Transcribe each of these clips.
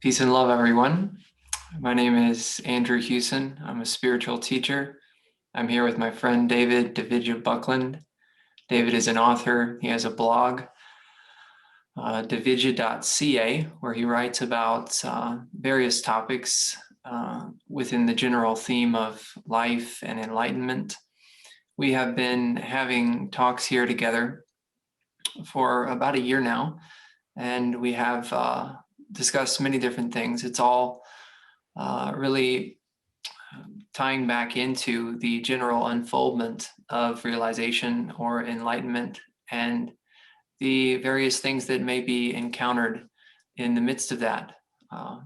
Peace and love, everyone. My name is Andrew Hewson. I'm a spiritual teacher. I'm here with my friend Davidya Buckland. David is an author. He has a blog, davidya.ca, where he writes about various topics within the general theme of life and enlightenment. We have been having talks here together for about a year now, and we have discussed many different things. It's all really tying back into the general unfoldment of realization or enlightenment and the various things that may be encountered in the midst of that.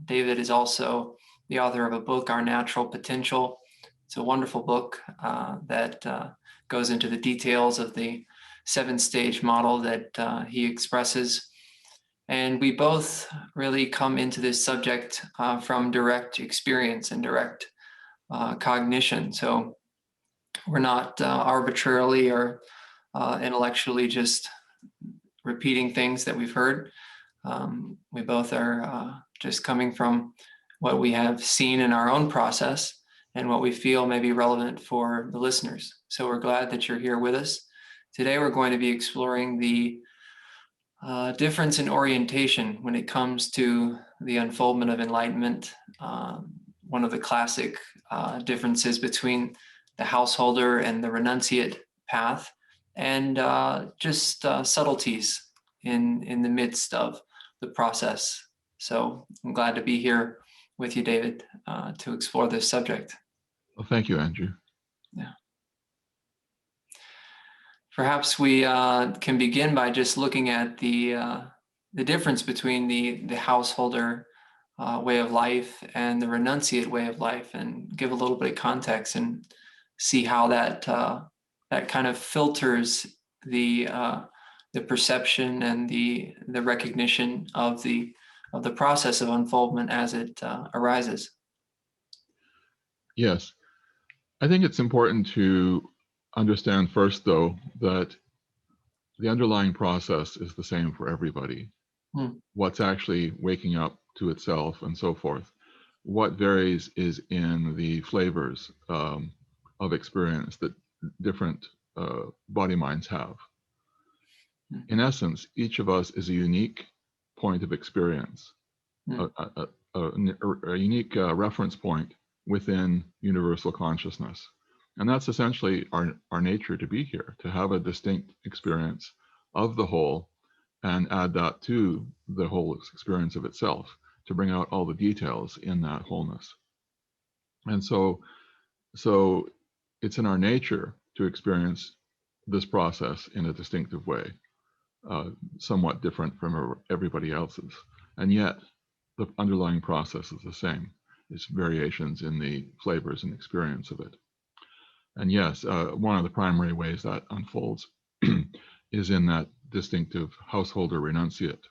David is also the author of a book, Our Natural Potential. It's a wonderful book that goes into the details of the 7-stage model that he expresses. And we both really come into this subject from direct experience and direct cognition. So we're not arbitrarily or intellectually just repeating things that we've heard. We both are just coming from what we have seen in our own process and what we feel may be relevant for the listeners. So we're glad that you're here with us. Today we're going to be exploring the difference in orientation when it comes to the unfoldment of enlightenment. One of the classic differences between the householder and the renunciate path, and just subtleties in the midst of the process. So I'm glad to be here with you, David, to explore this subject. Well, thank you, Andrew. Yeah. Perhaps we can begin by just looking at the difference between the householder way of life and the renunciate way of life, and give a little bit of context and see how that kind of filters the perception and the recognition of the process of unfoldment as it arises. Yes, I think it's important to understand first, though, that the underlying process is the same for everybody. What's actually waking up to itself and so forth. What varies is in the flavors of experience that different body minds have. In essence, each of us is a unique point of experience, a unique reference point within universal consciousness. And that's essentially our nature to be here, to have a distinct experience of the whole and add that to the whole experience of itself to bring out all the details in that wholeness. And so it's in our nature to experience this process in a distinctive way, somewhat different from everybody else's. And yet the underlying process is the same. It's variations in the flavors and experience of it. And yes, one of the primary ways that unfolds is in that distinctive householder renunciate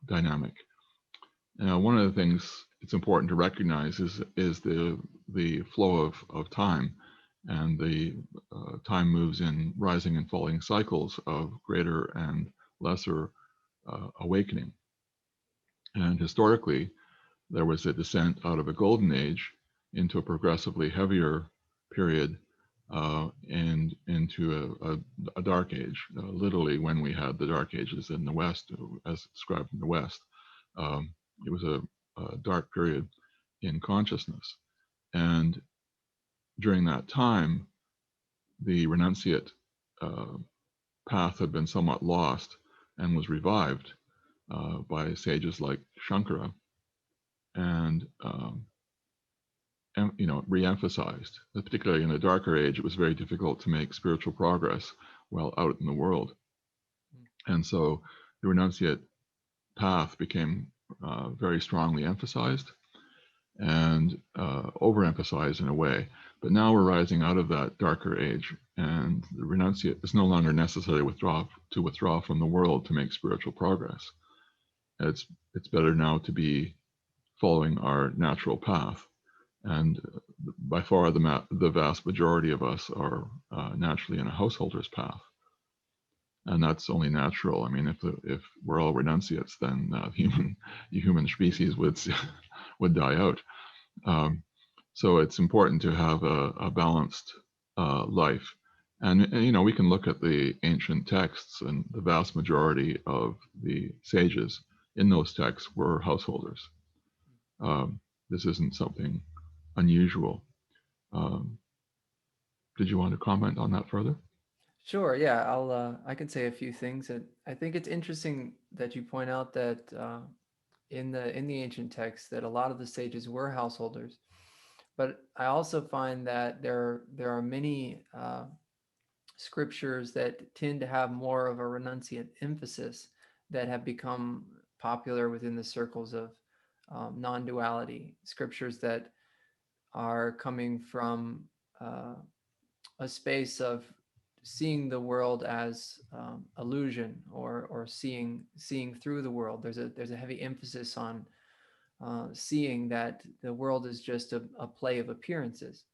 dynamic. Now, one of the things it's important to recognize is the flow of time, and the time moves in rising and falling cycles of greater and lesser awakening. And historically, there was a descent out of a golden age into a progressively heavier period and into a dark age. Literally, when we had the dark ages in the West, as described in the West, it was a dark period in consciousness. And during that time, the renunciate path had been somewhat lost and was revived by sages like Shankara, and re-emphasized. Particularly in the darker age, it was very difficult to make spiritual progress while out in the world. And so the renunciate path became very strongly emphasized and overemphasized in a way. But now we're rising out of that darker age, and the renunciate is no longer necessary to withdraw from the world to make spiritual progress. It's better now to be following our natural path. And by far the vast majority of us are naturally in a householder's path. and that's only natural. I mean, if we're all renunciates, then human species would die out. So it's important to have a balanced life. And, we can look at the ancient texts, and the vast majority of the sages in those texts were householders. This isn't something unusual. Um, did you want to comment on that further? Sure. Yeah, I can say a few things. And I think it's interesting that you point out that in the ancient texts that a lot of the sages were householders. But I also find that there are many scriptures that tend to have more of a renunciate emphasis that have become popular within the circles of non-duality. Scriptures that are coming from a space of seeing the world as illusion, or seeing through the world. There's a heavy emphasis on seeing that the world is just a play of appearances.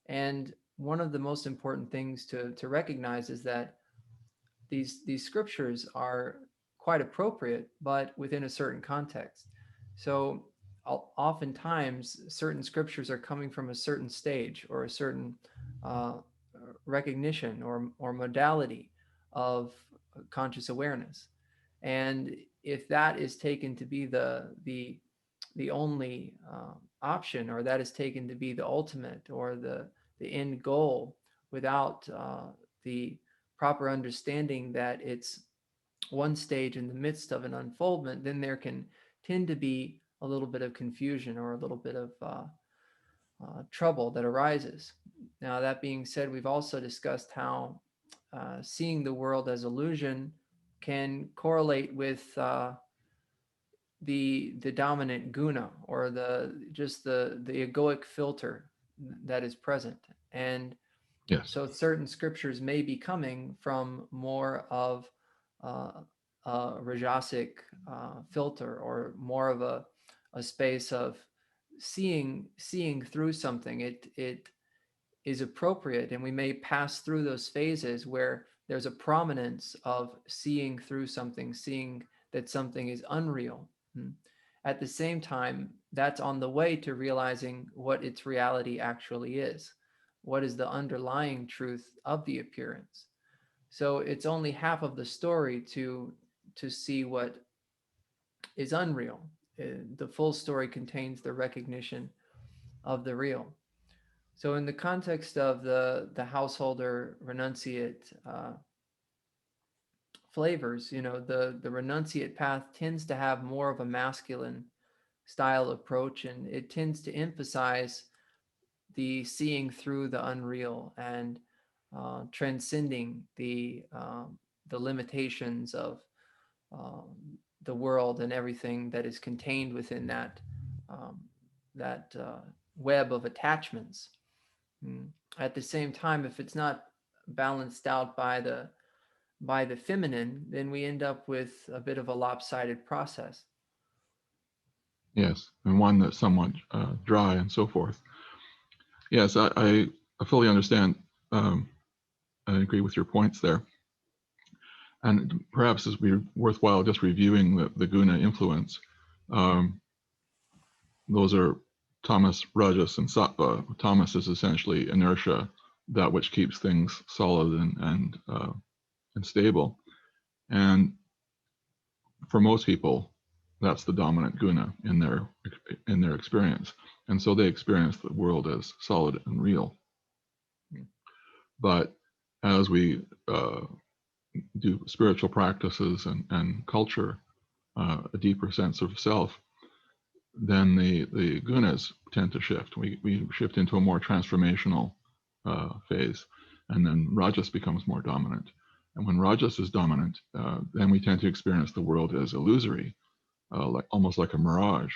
And one of the most important things to recognize is that these scriptures are quite appropriate, but within a certain context. So oftentimes certain scriptures are coming from a certain stage or a certain uh, recognition or modality of conscious awareness. And if that is taken to be the only option, or that is taken to be the ultimate or the end goal, without the proper understanding that it's one stage in the midst of an unfoldment, then there can tend to be a little bit of confusion or a little bit of trouble that arises. Now, that being said, we've also discussed how seeing the world as illusion can correlate with the dominant guna, or the egoic filter that is present. And Yes. so certain scriptures may be coming from more of a rajasic filter, or more of a space of seeing through something. It is appropriate, and we may pass through those phases where there's a prominence of seeing through something, seeing that something is unreal. At the same time, that's on the way to realizing what its reality actually is. What is the underlying truth of the appearance? So it's only half of the story to see what is unreal. The full story contains the recognition of the real. So in the context of the householder renunciate flavors, the renunciate path tends to have more of a masculine style approach, and it tends to emphasize the seeing through the unreal, and transcending the limitations of um, the world and everything that is contained within um, that web of attachments. At the same time, if it's not balanced out by the feminine, then we end up with a bit of a lopsided process. Yes, and one that's somewhat dry and so forth. Yes, I fully understand. I agree with your points there. And perhaps it'd be worthwhile just reviewing the guna influence. Those are tamas, rajas, and sattva. Tamas is essentially inertia, that which keeps things solid and stable. And for most people, that's the dominant guna in their experience, and so they experience the world as solid and real. But as we do spiritual practices and culture a deeper sense of self, then the gunas tend to shift. We shift into a more transformational phase, and then rajas becomes more dominant. And when rajas is dominant, then we tend to experience the world as illusory, almost like a mirage.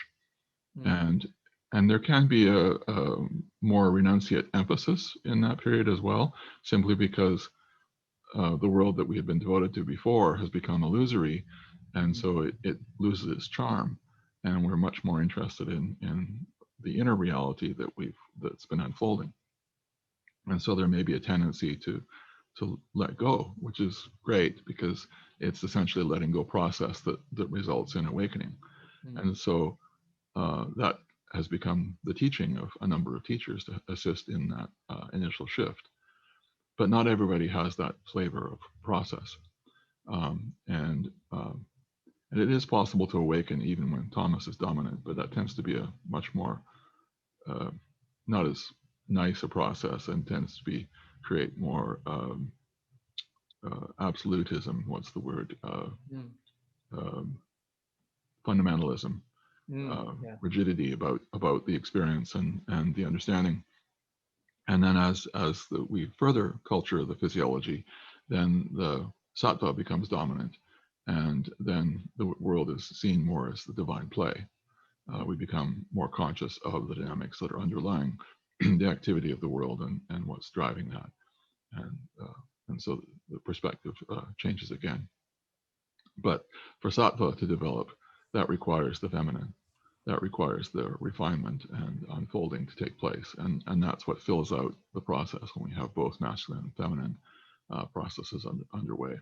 And there can be a more renunciate emphasis in that period as well, simply because the world that we had been devoted to before has become illusory, and so it loses its charm, and we're much more interested in the inner reality that's been unfolding. And so there may be a tendency to let go, which is great because it's essentially a letting go process that results in awakening. And so that has become the teaching of a number of teachers to assist in that initial shift. But not everybody has that flavor of process. And it is possible to awaken even when Thomas is dominant, but that tends to be a much more not as nice a process and tends to create more absolutism. What's the word? Fundamentalism, rigidity about the experience and the understanding. And then as we further culture the physiology, then the sattva becomes dominant, and then the world is seen more as the divine play. We become more conscious of the dynamics that are underlying the activity of the world and what's driving that. And so the perspective changes again. But for sattva to develop, that requires the feminine. That requires the refinement and unfolding to take place. And that's what fills out the process when we have both masculine and feminine processes underway.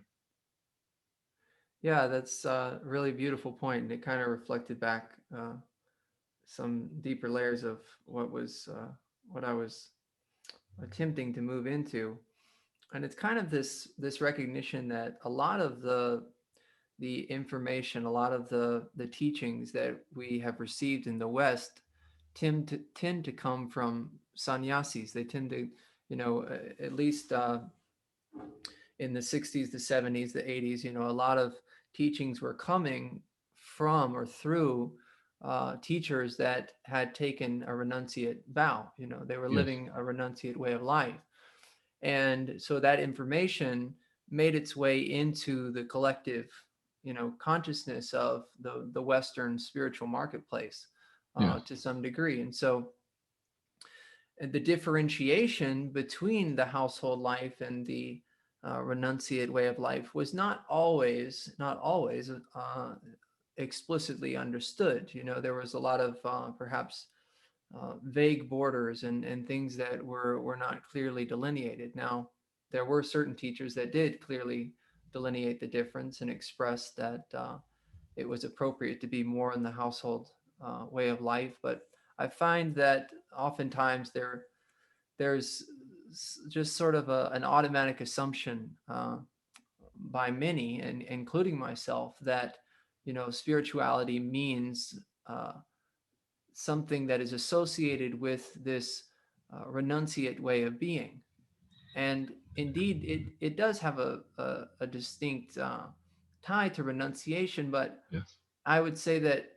Yeah, that's a really beautiful point. And it kind of reflected back some deeper layers of what I was attempting to move into. And it's kind of this recognition that a lot of the information, a lot of the teachings that we have received in the West tend to come from sannyasis. They tend to, at least in the 60s, the 70s, the 80s, a lot of teachings were coming from or through teachers that had taken a renunciate vow. They were living a renunciate way of life. And so that information made its way into the collective, consciousness of the Western spiritual marketplace to some degree. And so the differentiation between the household life and the renunciate way of life was not always explicitly understood. There was a lot of perhaps vague borders and things that were not clearly delineated. Now, there were certain teachers that did clearly delineate the difference and express that it was appropriate to be more in the household way of life. But I find that oftentimes there's just sort of an automatic assumption by many, and including myself, that spirituality means something that is associated with this renunciate way of being. And indeed, it does have a distinct tie to renunciation, but I would say that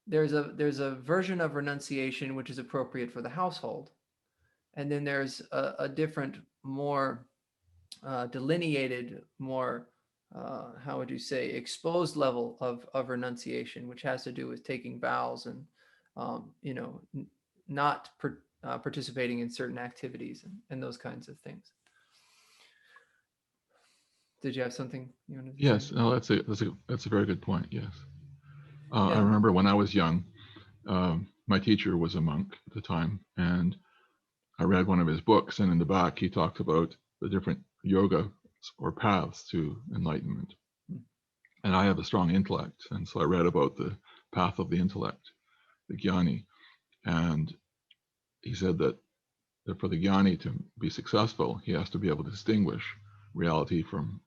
there's a version of renunciation which is appropriate for the household, and then there's a different, more delineated, more how would you say, exposed level of renunciation, which has to do with taking vows and not participating in certain activities and those kinds of things. Did you have something you wanted to say? Yes, no, that's a very good point. Yes, I remember when I was young, my teacher was a monk at the time, and I read one of his books, and in the back he talked about the different yoga or paths to enlightenment. And I have a strong intellect, and so I read about the path of the intellect, the jnani, and he said that for the jnani to be successful, he has to be able to distinguish reality from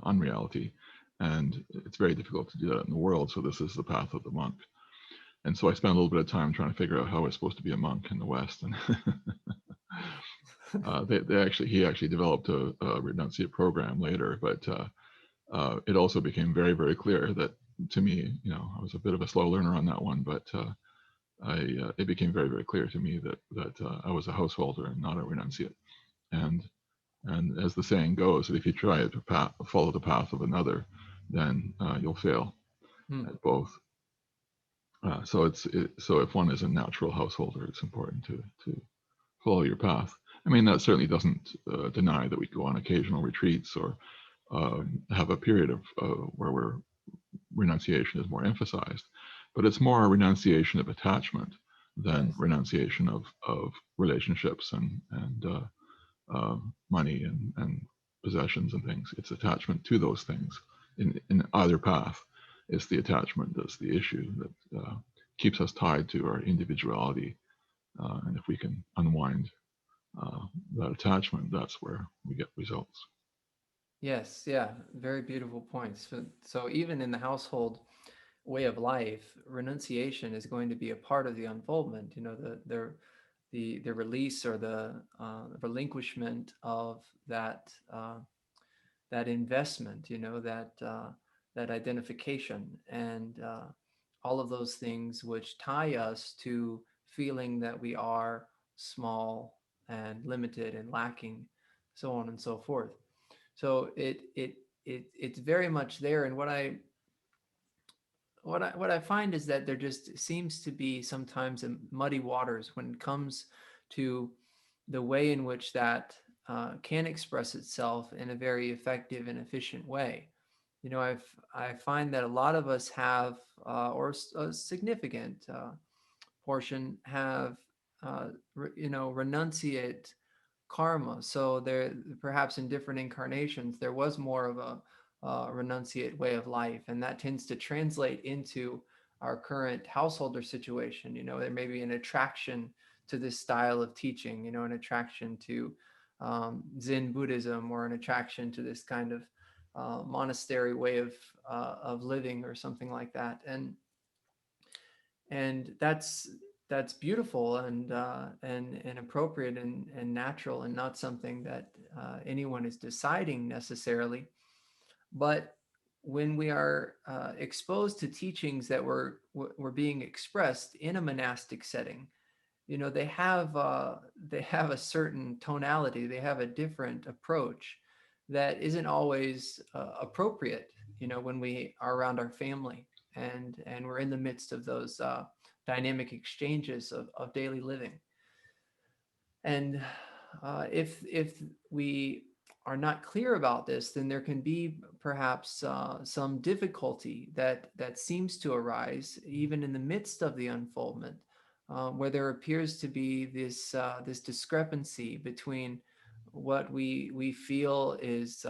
unreality, and it's very difficult to do that in the world. So this is the path of the monk. And so I spent a little bit of time trying to figure out how I was supposed to be a monk in the West. And he actually developed a renunciate program later, but it also became very, very clear that to me, I was a bit of a slow learner on that one, but it became very, very clear to me that I was a householder and not a renunciate. And as the saying goes, that if you try to follow the path of another, then you'll fail at both. So if one is a natural householder, it's important to follow your path. I mean, that certainly doesn't deny that we go on occasional retreats or have a period of where renunciation is more emphasized, but it's more a renunciation of attachment than renunciation of relationships and money and possessions and things. It's attachment to those things in either path. It's the attachment that's the issue that keeps us tied to our individuality. And if we can unwind that attachment, that's where we get results. Yes, yeah, very beautiful points. So even in the household way of life, renunciation is going to be a part of the unfoldment. You know, the release or the relinquishment of that investment. You know, that identification and all of those things which tie us to feeling that we are small and limited and lacking, so on and so forth. So it's very much there. And what I find is that there just seems to be sometimes a muddy waters when it comes to the way in which that can express itself in a very effective and efficient way. You know, I find that a lot of us have, or a significant portion have, renunciate karma. So there, perhaps in different incarnations, there was more of a renunciate way of life, and that tends to translate into our current householder situation. You know, there may be an attraction to this style of teaching. You know, an attraction to Zen Buddhism, or an attraction to this kind of monastery way of living, or something like that. And that's beautiful and appropriate and natural, and not something that anyone is deciding necessarily. But when we are exposed to teachings that were being expressed in a monastic setting, you know, they have a certain tonality, they have a different approach that isn't always appropriate, you know, when we are around our family and we're in the midst of those dynamic exchanges of daily living. And if we are not clear about this, then there can be perhaps some difficulty that seems to arise even in the midst of the unfoldment, where there appears to be this discrepancy between what we feel is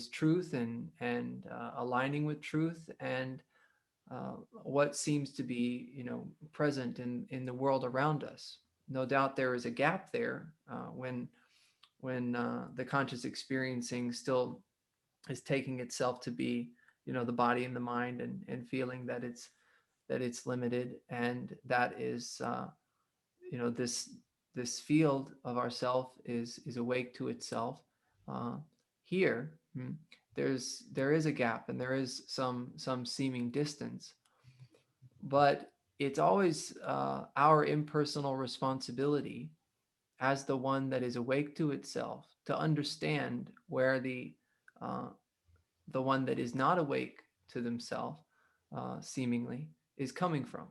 truth and aligning with truth, and what seems to be, you know, present in the world around us. No doubt there is a gap there when the conscious experiencing still is taking itself to be, you know, the body and the mind, and feeling that it's limited, and that is you know, this field of ourself is awake to itself. uh, Here, there is a gap, and there is some seeming distance, but it's always our impersonal responsibility as the one that is awake to itself to understand where uh, the one that is not awake to themselves, seemingly, is coming from.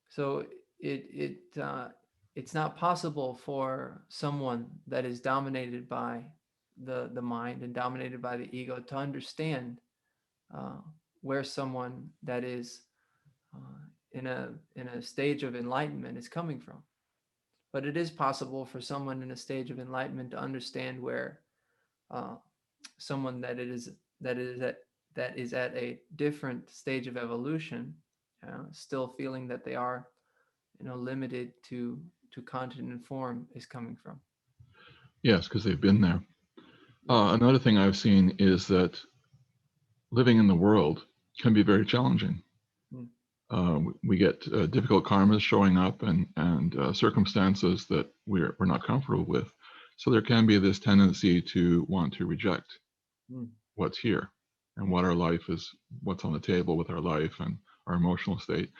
So it's not possible for someone that is dominated by the mind and dominated by the ego to understand uh, where someone that is uh, in a stage of enlightenment is coming from. But it is possible for someone in a stage of enlightenment to understand where uh, someone that is at a different stage of evolution, still feeling that they are, you know, limited to content and form, is coming from. Yes, because they've been there. Another thing I've seen is that living in the world can be very challenging. We get difficult karmas showing up, and circumstances that we're not comfortable with. So there can be this tendency to want to reject what's here and what our life is, what's on the table with our life and our emotional state.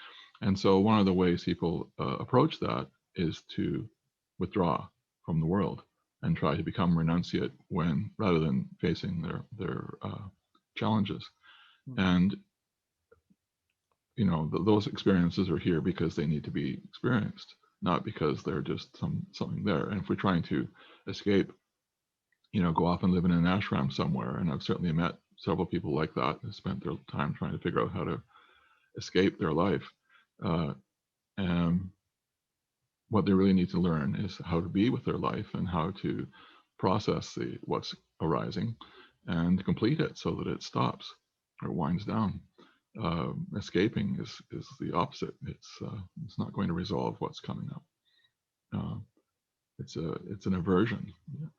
And so one of the ways people approach that is to withdraw from the world and try to become renunciate when, rather than facing their challenges. And you know, those experiences are here because they need to be experienced, not because they're just something there. And if we're trying to escape, you know, go off and live in an ashram somewhere, and I've certainly met several people like that who spent their time trying to figure out how to escape their life. And what they really need to learn is how to be with their life and how to process what's arising and complete it so that it stops or winds down. Escaping is the opposite. It's not going to resolve what's coming up. It's an aversion,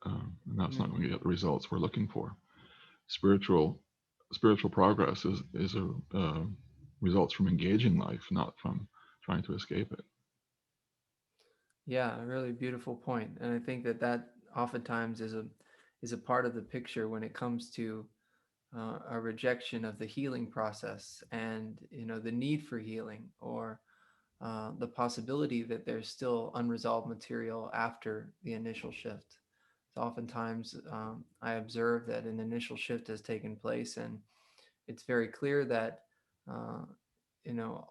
and that's not going to get the results we're looking for. Spiritual progress is a results from engaging life, not from trying to escape it. Yeah, a really beautiful point. And I think that oftentimes is a part of the picture when it comes to a rejection of the healing process, and the need for healing, or the possibility that there's still unresolved material after the initial shift. So oftentimes I observe that an initial shift has taken place, and it's very clear that uh, you know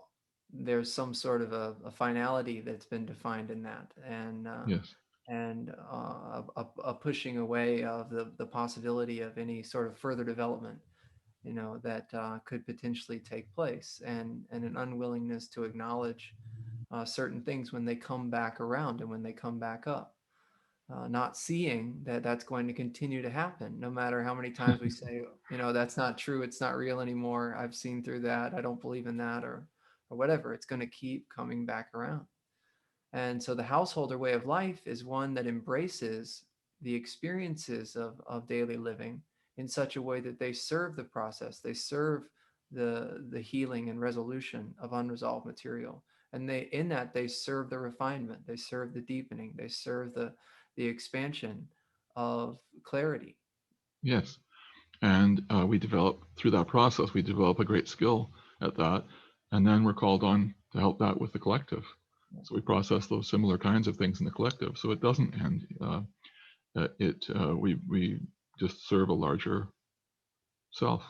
there's some sort of a finality that's been defined in that, Yes. and a pushing away of the possibility of any sort of further development, that could potentially take place, and an unwillingness to acknowledge certain things when they come back around and when they come back up. Not seeing that that's going to continue to happen, no matter how many times we say, that's not true, it's not real anymore, I've seen through that, I don't believe in that, or whatever. It's going to keep coming back around. And so the householder way of life is one that embraces the experiences of daily living in such a way that they serve the process, they serve the healing and resolution of unresolved material. And they serve the refinement, they serve the deepening, they serve the expansion of clarity. Yes. And we develop, through that process, we develop a great skill at that. And then we're called on to help that with the collective. So we process those similar kinds of things in the collective. So it doesn't end. We just serve a larger self.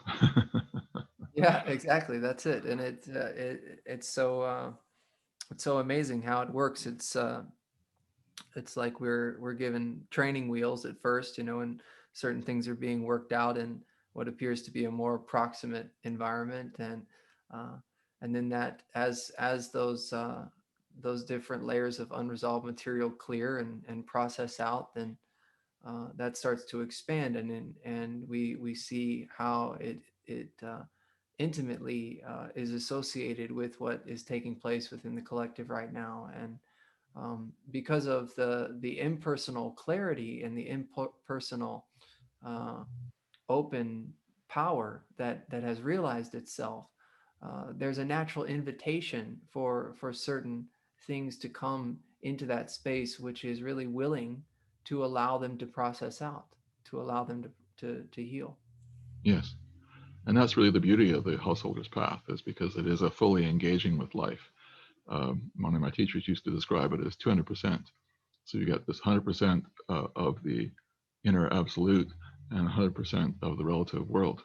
Yeah, exactly. That's it. And it's so amazing how it works. It's like we're given training wheels at first, and certain things are being worked out in what appears to be a more proximate environment, uh, and then that as those different layers of unresolved material clear and process out, then that starts to expand, and we see how it intimately is associated with what is taking place within the collective right now. And because of the impersonal clarity and the impersonal uh, open power that has realized itself, there's a natural invitation for certain things to come into that space, which is really willing to allow them to process out, to allow them to heal. Yes. And that's really the beauty of the householder's path, is because it is a fully engaging with life. One of my teachers used to describe it as 200%. So you get this 100% of the inner absolute and 100% of the relative world.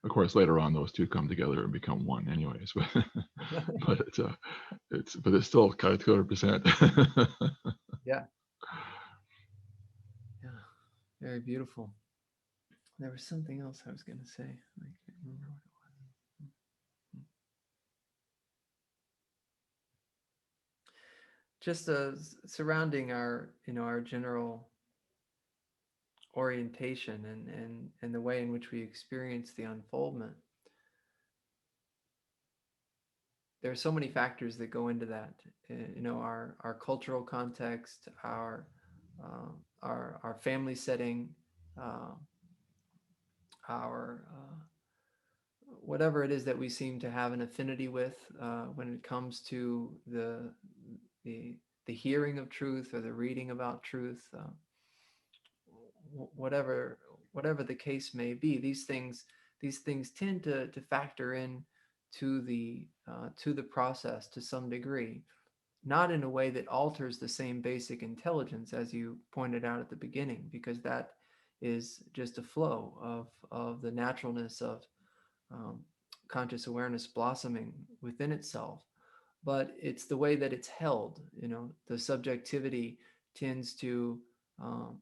Of course, later on, those two come together and become one, anyways. But it's still kind of 200%. Yeah, yeah, very beautiful. There was something else I was going to say. I can't remember what it was. Just surrounding our general orientation and the way in which we experience the unfoldment. There are so many factors that go into that. Our cultural context, our family setting, uh, our whatever it is that we seem to have an affinity with when it comes to the the hearing of truth or the reading about truth. Whatever the case may be, these things tend to factor in to the process to some degree, not in a way that alters the same basic intelligence as you pointed out at the beginning, because that is just a flow of the naturalness of um, conscious awareness blossoming within itself. But it's the way that it's held. The subjectivity tends to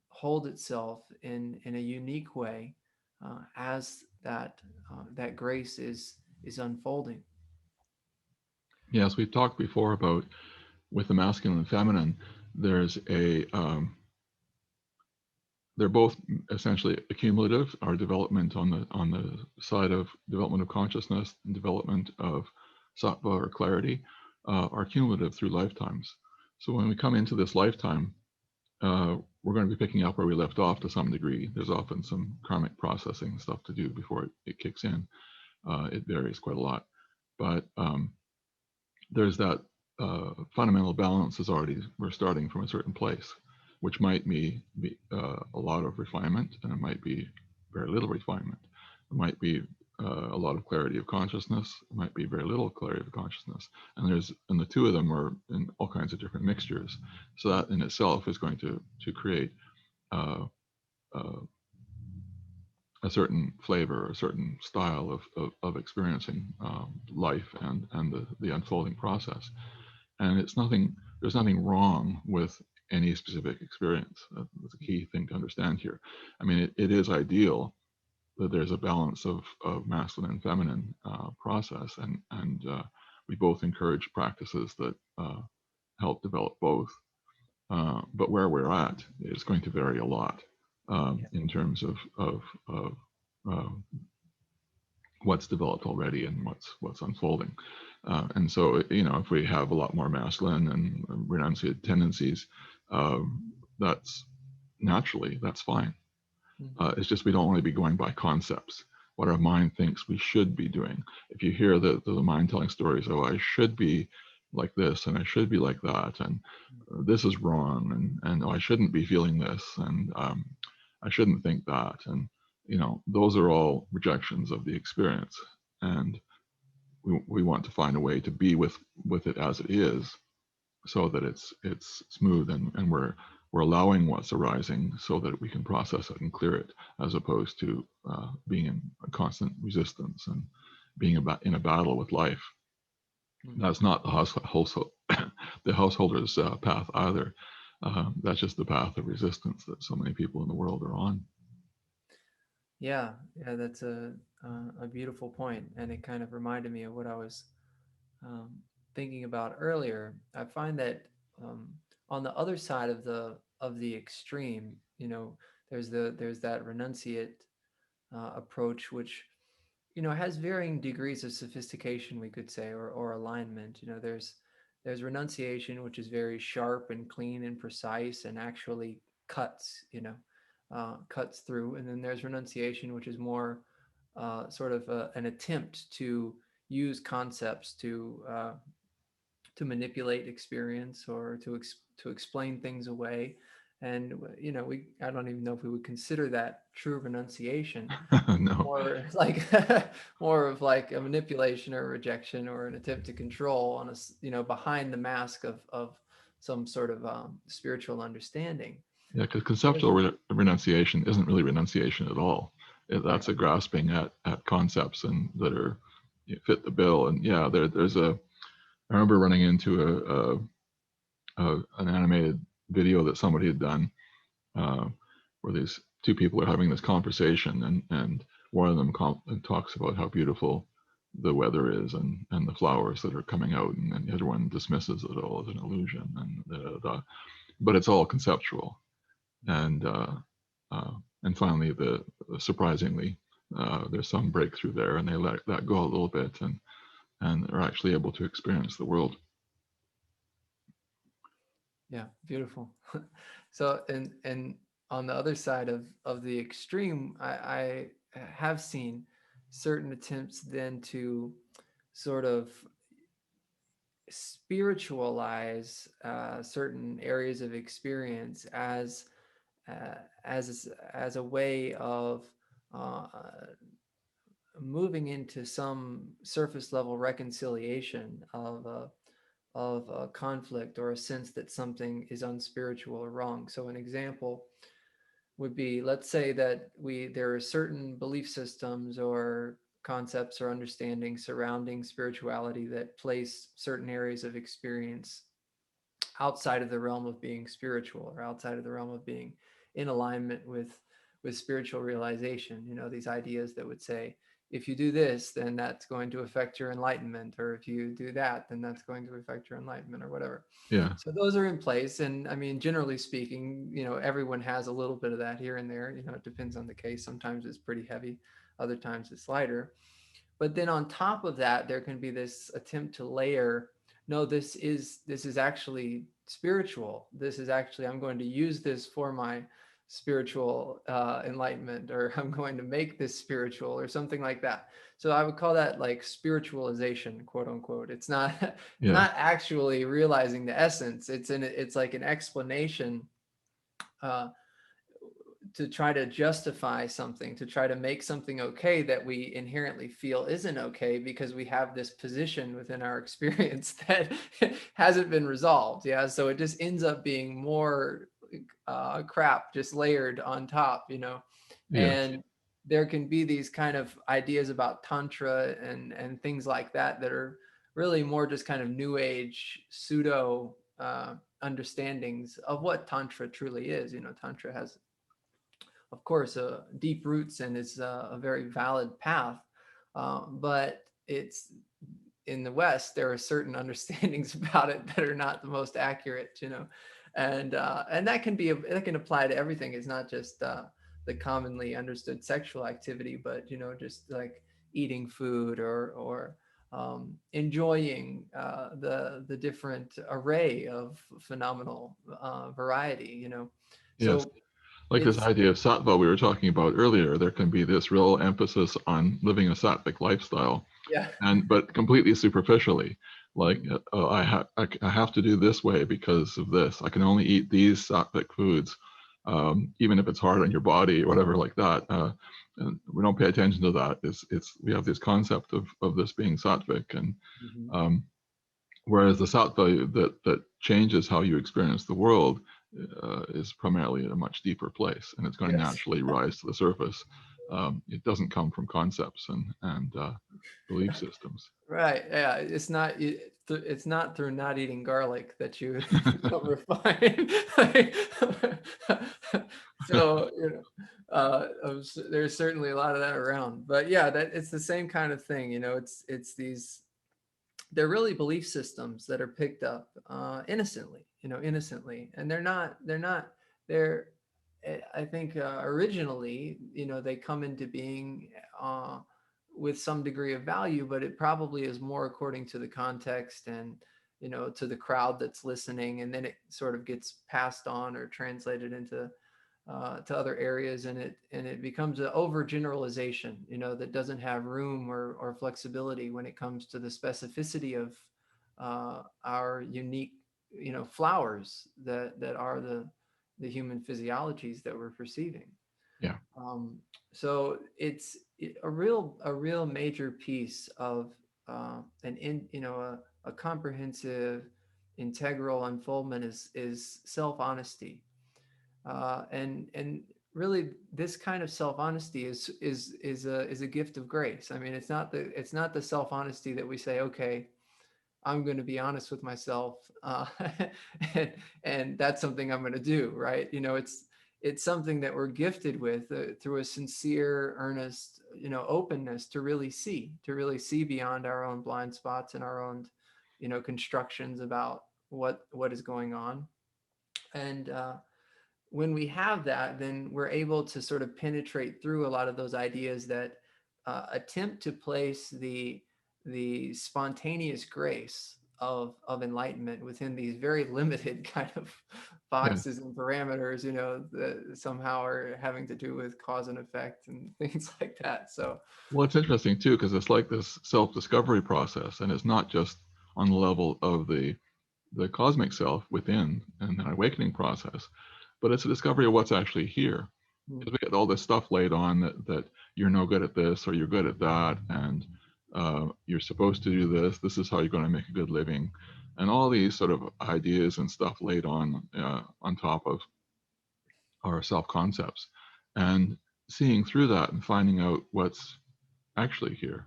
hold itself in a unique way as that grace is unfolding. Yes, we've talked before about, with the masculine and feminine, there's they're both essentially accumulative. Our development on the side of development of consciousness and development of sattva or clarity are cumulative through lifetimes. So when we come into this lifetime, we're going to be picking up where we left off to some degree. There's often some karmic processing stuff to do before it kicks in. It varies quite a lot, but there's that fundamental balance is already, we're starting from a certain place, which might be a lot of refinement, and it might be very little refinement. It might be a lot of clarity of consciousness. It might be very little clarity of consciousness. And the two of them are in all kinds of different mixtures. So that in itself is going to create uh, a certain flavor, a certain style of experiencing life and the unfolding process. And there's nothing wrong with any specific experience. That's a key thing to understand here. I mean, it is ideal that there's a balance of masculine and feminine process, and we both encourage practices that help develop both. But where we're at is going to vary a lot in terms of what's developed already and what's unfolding. And so, if we have a lot more masculine and renunciate tendencies, that's fine. It's just we don't want to be going by concepts, what our mind thinks we should be doing. If you hear the mind telling stories, oh, I should be like this and I should be like that, and this is wrong, and oh, I shouldn't be feeling this, and I shouldn't think that, and those are all rejections of the experience, and we want to find a way to be with it as it is, so that it's smooth, and we're allowing what's arising so that we can process it and clear it, as opposed to being in a constant resistance and being in a battle with life. That's not the householder's path either. That's just the path of resistance that so many people in the world are on. Yeah, that's a beautiful point, and it kind of reminded me of what I was thinking about earlier. I find that on the other side of the extreme, there's that renunciate approach, which has varying degrees of sophistication, we could say, or alignment. There's renunciation, which is very sharp and clean and precise, and actually cuts, cuts through. And then there's renunciation, which is more sort of an attempt to use concepts to manipulate experience, or to explain things away. And I don't even know if we would consider that true renunciation, No. or like more of like a manipulation or a rejection or an attempt to control on behind the mask of some sort of spiritual understanding. Yeah, because conceptual renunciation isn't really renunciation at all. That's a grasping at concepts and that are fit the bill. And yeah, I remember running into an animated video that somebody had done where these two people are having this conversation, and one of them talks about how beautiful the weather is and the flowers that are coming out, and the other one dismisses it all as an illusion, but it's all conceptual. And finally, surprisingly, there's some breakthrough there, and they let that go a little bit, and are actually able to experience the world. Yeah, beautiful. So, and on the other side of the extreme, I have seen certain attempts then to sort of spiritualize certain areas of experience as a way of uh, moving into some surface level reconciliation of a conflict, or a sense that something is unspiritual or wrong. So an example would be, let's say that there are certain belief systems or concepts or understandings surrounding spirituality that place certain areas of experience outside of the realm of being spiritual, or outside of the realm of being in alignment with spiritual realization. These ideas that would say, if you do this, then that's going to affect your enlightenment, or if you do that, then that's going to affect your enlightenment, or whatever. Yeah. So those are in place. And I mean, generally speaking, everyone has a little bit of that here and there. It depends on the case. Sometimes it's pretty heavy, other times it's lighter. But then on top of that, there can be this attempt to layer, no, this is actually spiritual. This is actually, I'm going to use this for my spiritual enlightenment, or I'm going to make this spiritual, or something like that. So I would call that like spiritualization, quote unquote. It's not it's Yes. not actually realizing the essence. It's like an explanation uh, to try to justify something, to try to make something okay that we inherently feel isn't okay, because we have this position within our experience that hasn't been resolved. Yeah. So it just ends up being more crap just layered on top, Yes. and there can be these kind of ideas about tantra and things like that that are really more just kind of new age pseudo understandings of what tantra truly is. Tantra has, of course, deep roots, and it's a very valid path. But it's, in the West, there are certain understandings about it that are not the most accurate, and that can apply to everything. It's not just the commonly understood sexual activity, but just like eating food, or enjoying the different array of phenomenal variety. Yes. So Like this it's idea of sattva we were talking about earlier, there can be this real emphasis on living a sattvic lifestyle, yeah. but completely superficially. Like, Mhm. I have to do this way because of this. I can only eat these sattvic foods, even if it's hard on your body or whatever like that. And we don't pay attention to that. We have this concept of this being sattvic, and Mhm. um, whereas the sattva that changes how you experience the world is primarily at a much deeper place, and it's going to Yes. naturally rise to the surface. It doesn't come from concepts and belief systems. Right. Yeah. It's not through not eating garlic that you become refined. So, there's certainly a lot of that around. But yeah, that it's the same kind of thing. It's these, they're really belief systems that are picked up innocently, and they're, I think, originally, they come into being with some degree of value, but it probably is more according to the context and to the crowd that's listening, and then it sort of gets passed on or translated into to other areas, and it becomes an overgeneralization, that doesn't have room or flexibility when it comes to the specificity of our unique, flowers that are the human physiologies that we're perceiving. Yeah. So it's a real major piece of a comprehensive, integral unfoldment is self honesty, and really this kind of self honesty is a gift of grace. I mean, it's not the self honesty that we say, okay, I'm going to be honest with myself, and, and that's something I'm going to do, right? It's something that we're gifted with through a sincere, earnest, openness to really see beyond our own blind spots and our own, constructions about what is going on. And when we have that, then we're able to sort of penetrate through a lot of those ideas that attempt to place the spontaneous grace of enlightenment within these very limited kind of Yes. boxes and parameters, that somehow are having to do with cause and effect and things like that. So, Well, it's interesting too, because it's like this self-discovery process, and it's not just on the level of the cosmic self within and an awakening process, but it's a discovery of what's actually here. mm, Because we get all this stuff laid on that you're no good at this or you're good at that, and you're supposed to do this. This is how you're going to make a good living, and all these sort of ideas and stuff laid on top of our self concepts, and seeing through that and finding out what's actually here.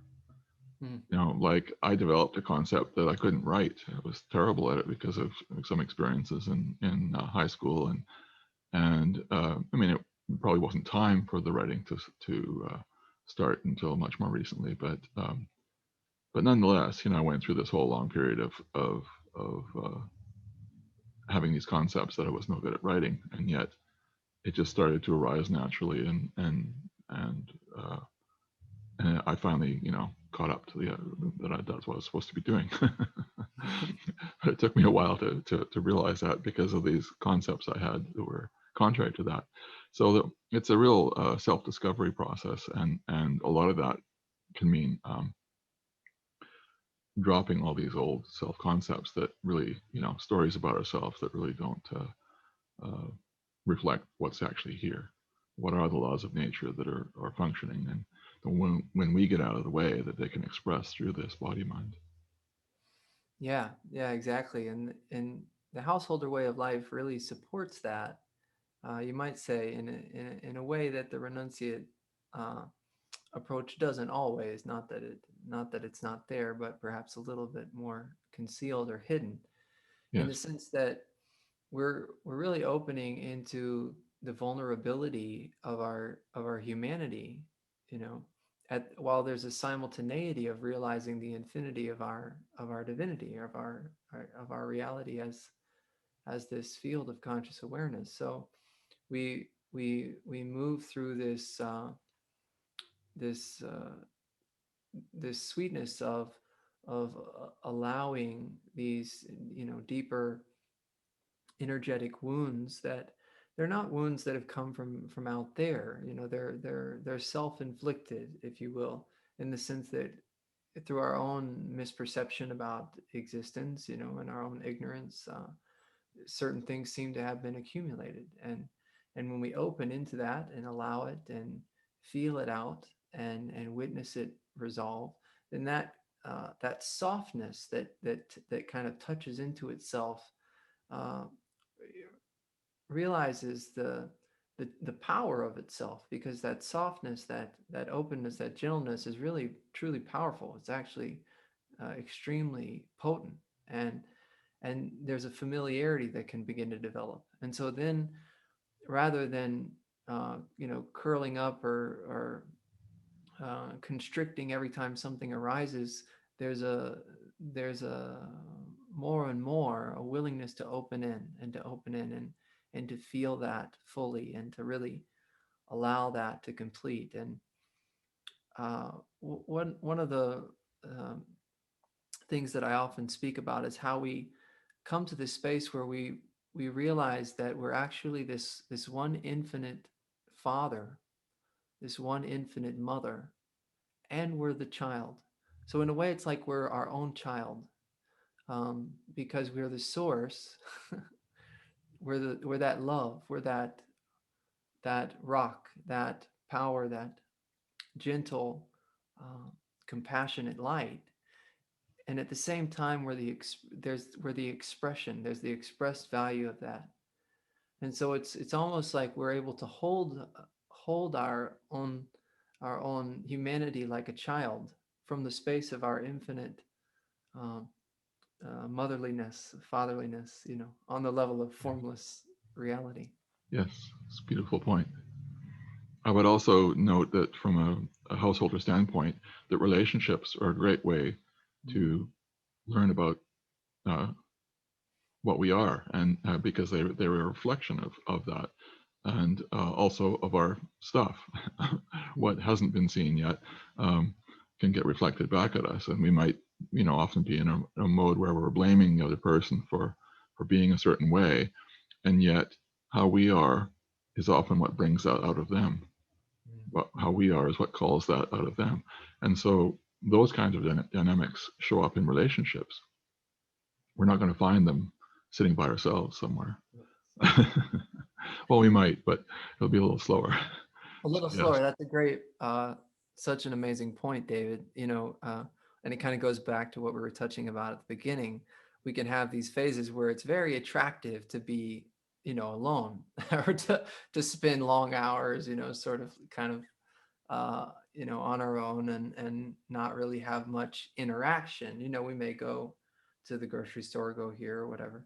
mm, Like I developed a concept that I couldn't write. I was terrible at it because of some experiences in high school, and I mean, it probably wasn't time for the writing to start until much more recently. But nonetheless, I went through this whole long period of having these concepts that I was no good at writing, and yet it just started to arise naturally, and I finally, caught up to that's what I was supposed to be doing. But it took me a while to realize that, because of these concepts I had that were contrary to that. So it's a real self-discovery process, and a lot of that can mean dropping all these old self-concepts that really, stories about ourselves that really don't uh, reflect what's actually here. What are the laws of nature that are functioning, and when we get out of the way, that they can express through this body mind. Yeah, yeah, exactly. And the householder way of life really supports that. You might say in a way that the renunciate uh, approach doesn't always. Not that it's not there, but perhaps a little bit more concealed or hidden, in the Yes. sense that we're really opening into the vulnerability of our humanity, you know, while there's a simultaneity of realizing the infinity of our divinity, of our reality as this field of conscious awareness. So we move through this this sweetness of allowing these, deeper energetic wounds, that they're not wounds that have come from out there. They're self-inflicted, if you will, in the sense that through our own misperception about existence, and our own ignorance, certain things seem to have been accumulated. And when we open into that and allow it and feel it out and witness it resolve, then that softness that kind of touches into itself, uh, realizes the power of itself, because that softness, that openness, that gentleness is really truly powerful. It's actually extremely potent, and there's a familiarity that can begin to develop. And so then, rather than curling up or constricting every time something arises, there's a more and more a willingness to open in and to open in and to feel that fully, and to really allow that to complete. And one of the um, things that I often speak about is how we come to this space where we realize that we're actually this one infinite father, this one infinite mother, and we're the child. So in a way, it's like we're our own child, because we're the source. We're that love. We're that rock, that power, that gentle, uh, compassionate light. And at the same time, we're the expression. There's the expressed value of that. And so it's almost like we're able to hold our own humanity like a child, from the space of our infinite um, motherliness, fatherliness, on the level of formless reality. Yes, it's a beautiful point. I would also note that from a householder standpoint, that relationships are a great way to learn about uh, what we are, and because they're a reflection of that, and also of our stuff. What hasn't been seen yet can get reflected back at us, and we might, often be in a mode where we're blaming the other person for being a certain way, and yet how we are is often what brings that out of them. How we are is what calls that out of them, and so those kinds of dynamics show up in relationships. We're not going to find them sitting by ourselves somewhere. Well, we might, but it'll be a little slower. A little So, yes. slower. That's a great, such an amazing point, David. And it kind of goes back to what we were touching about at the beginning. We can have these phases where it's very attractive to be, alone, or to spend long hours, sort of kind of, on our own, and not really have much interaction. We may go to the grocery store, go here or whatever.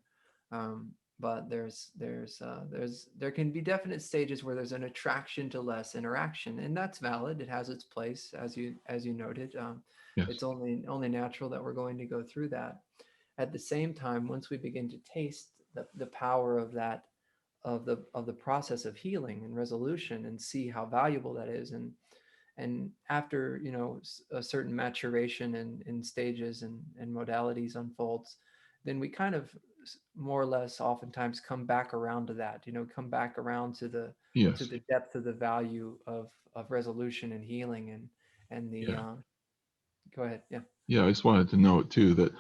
but there can be definite stages where there's an attraction to less interaction, and that's valid. It has its place, as you noted. Yes. It's only natural that we're going to go through that. At the same time, once we begin to taste the power of that, of the process of healing and resolution, and see how valuable that is, and after, a certain maturation in stages and modalities unfolds, then we kind of more or less oftentimes come back around to that, come back around to Yes. the depth of the value of resolution and healing, and the Yeah. go ahead. Yeah. Yeah. I just wanted to note too that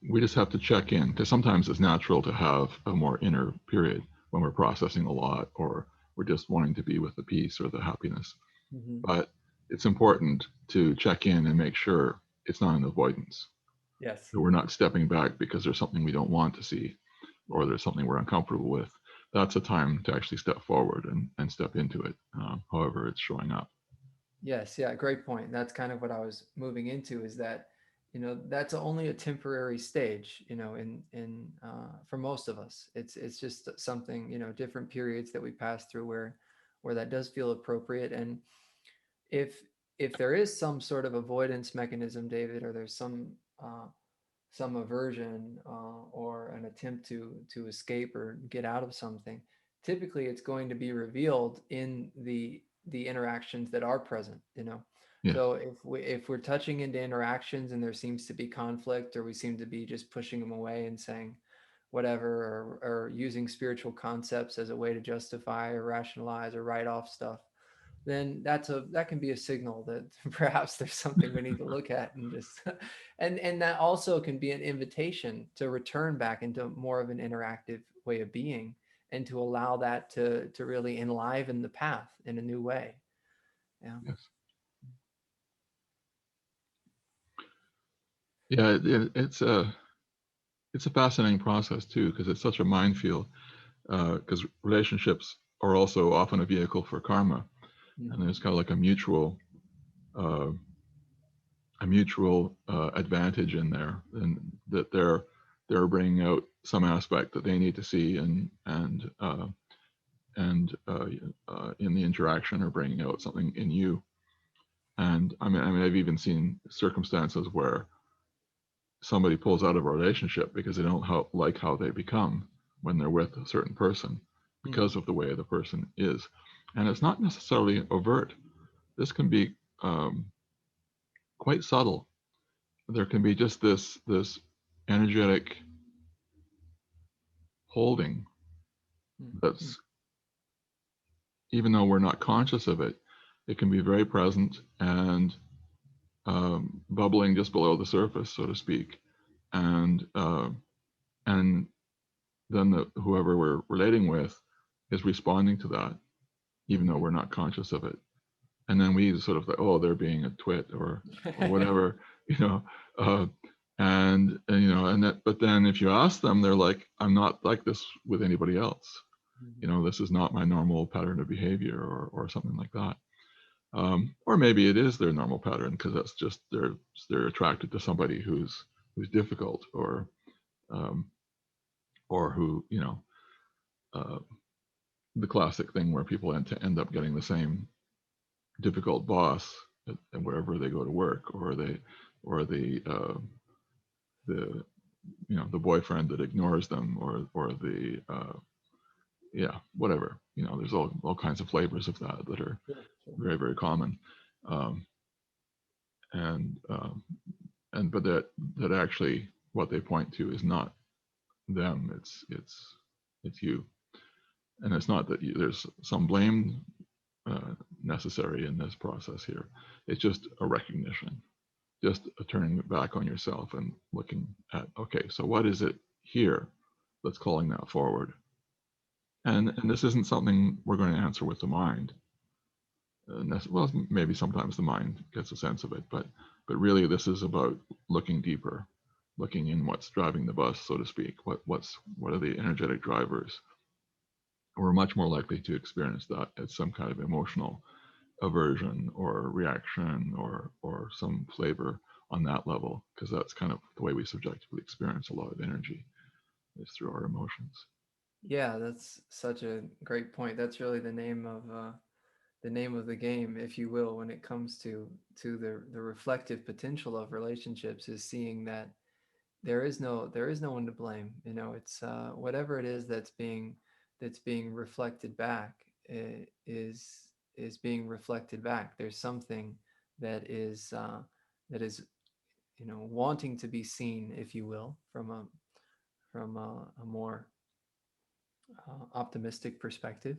we just have to check in, because sometimes it's natural to have a more inner period when we're processing a lot, or we're just wanting to be with the peace or the happiness. Hmm. But it's important to check in and make sure it's not an avoidance, Yes. that we're not stepping back because there's something we don't want to see, or there's something we're uncomfortable with. That's a time to actually step forward and step into it, however it's showing up. Yes, yeah, great point. That's kind of what I was moving into, is that, that's only a temporary stage, in for most of us. It's just something, different periods that we pass through where that does feel appropriate. And if if there is some sort of avoidance mechanism, David, or there's some aversion, or an attempt to escape or get out of something, typically it's going to be revealed in the interactions that are present. Yes. So if we're touching into interactions and there seems to be conflict, or we seem to be just pushing them away and saying whatever, or using spiritual concepts as a way to justify or rationalize or write off stuff, then that can be a signal that perhaps there's something we need to look at, and just and that also can be an invitation to return back into more of an interactive way of being, and to allow that to really enliven the path in a new way. Yeah. Yes. Yeah. It's a fascinating process too, because it's such a minefield. Because relationships are also often a vehicle for karma, and Mhm. there's kind of like uh, a mutual advantage in there, and that they're bringing out some aspect that they need to see, and in the interaction, or bringing out something in you. And I mean, I've even seen circumstances where somebody pulls out of a relationship because they don't like how they become when they're with a certain person, Mhm. because of the way the person is. And it's not necessarily overt. This can be quite subtle. There can be just this energetic holding Mhm. that's, even though we're not conscious of it, it can be very present and bubbling just below the surface, so to speak. And uh, and then whoever we're relating with is responding to that, even though Mhm. we're not conscious of it. And then we sort of like, oh, they're being a twit, or whatever, you know. Uh, and that, but then if you ask them, they're like, I'm not like this with anybody else. Mhm. This is not my normal pattern of behavior, or something like that. Or maybe it is their normal pattern, because that's just they're attracted to somebody who's difficult, um, or who, uh, the classic thing where people end up getting the same difficult boss at wherever they go to work, or the the boyfriend that ignores them, or the yeah, whatever. There's all kinds of flavors of that are Sure, sure. very, very common. um, and and but that actually what they point to is not them. It's you. And it's not that there's some blame necessary in this process here. It's just a recognition, just a turning back on yourself and looking at, okay, so what is it here that's calling that forward? And this isn't something we're going to answer with the mind. Well, maybe sometimes the mind gets a sense of it, but really this is about looking deeper, looking in what's driving the bus, so to speak. What are the energetic drivers? We're much more likely to experience that as some kind of emotional aversion or reaction, or some flavor on that level, because that's kind of the way we subjectively experience a lot of energy, is through our emotions. Yeah, that's such a great point. That's really the name of the game, if you will, when it comes to the reflective potential of relationships, is seeing that there is no one to blame. You know, it's whatever it is that's being reflected back, is being reflected back. There's something that is, you know, wanting to be seen, if you will, from a more optimistic perspective.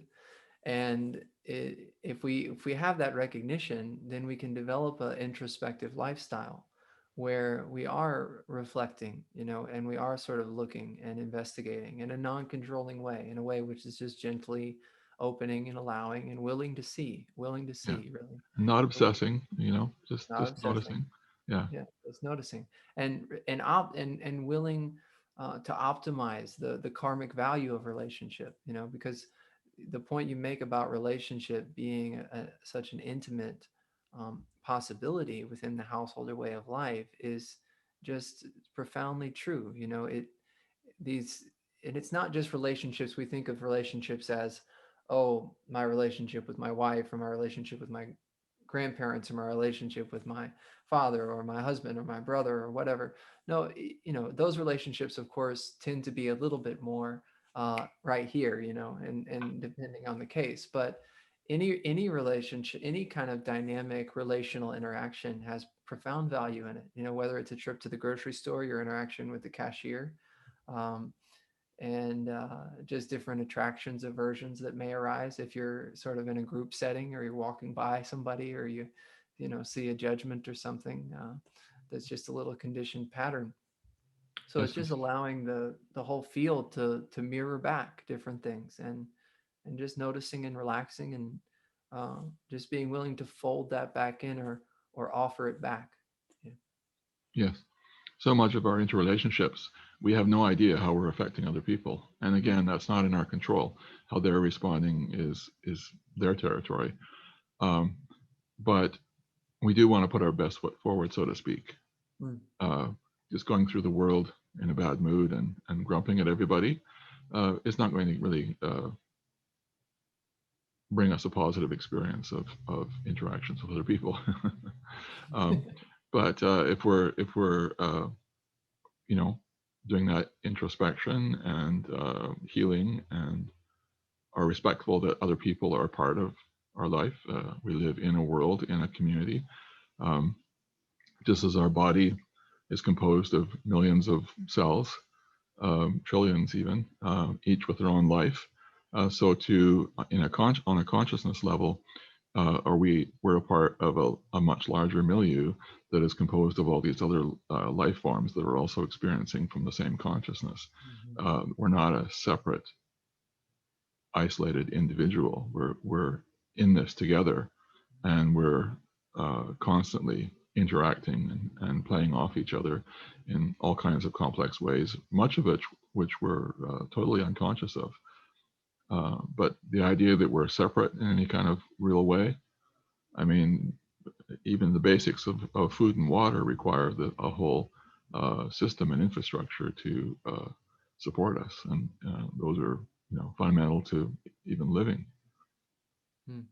And if we have that recognition, then we can develop an introspective lifestyle where we are reflecting, you know, and we are sort of looking and investigating in a non-controlling way, in a way which is just gently opening and allowing and willing to Yeah. see, really. Not And obsessing, you know, not just obsessing. noticing. Yeah. Yeah, it's noticing, and willing to optimize the karmic value of relationship, you know, because the point you make about relationship being such an intimate possibility within the householder way of life is just profoundly true. You know, these and it's not just relationships. We think of relationships as, oh, my relationship with my wife, or my relationship with my grandparents, or my relationship with my father or my husband or my brother or whatever. No, you know, those relationships of course tend to be a little bit more right here, you know, and depending on the case. But any relationship, any kind of dynamic relational interaction has profound value in it, you know, whether it's a trip to the grocery store, your interaction with the cashier, um, and just different attractions, aversions that may arise if you're sort of in a group setting, or you're walking by somebody, or you know, see a judgment or something that's just a little conditioned pattern. So it's Yes. just allowing the whole field to mirror back different things, and just noticing and relaxing, and just being willing to fold that back in, or offer it back. Yeah. Yes. So much of our interrelationships, we have no idea how we're affecting other people. And Mm. again, that's not in our control. How they're responding is their territory. Um, but we do want to put our best foot forward, so to speak. Mm. Uh, just going through the world in a bad mood and grumping at everybody is not going to really bring us a positive experience of interactions with other people. um, but if we're you know, doing that introspection and healing, and are respectful that other people are part of our life. We live in a world, in a community. Um, just as our body is composed of millions of cells, trillions even, each with their own life. So to on a consciousness level, we're a part of a much larger milieu that is composed of all these other life forms that are also experiencing from the same consciousness. Mhm. We're not a separate, isolated individual. We're in this together, and we're constantly interacting and playing off each other in all kinds of complex ways, much of which we're totally unconscious of. But the idea that we're separate in any kind of real way, I mean, even the basics of food and water require a whole system and infrastructure to support us, and those are, you know, fundamental to even living. Mm.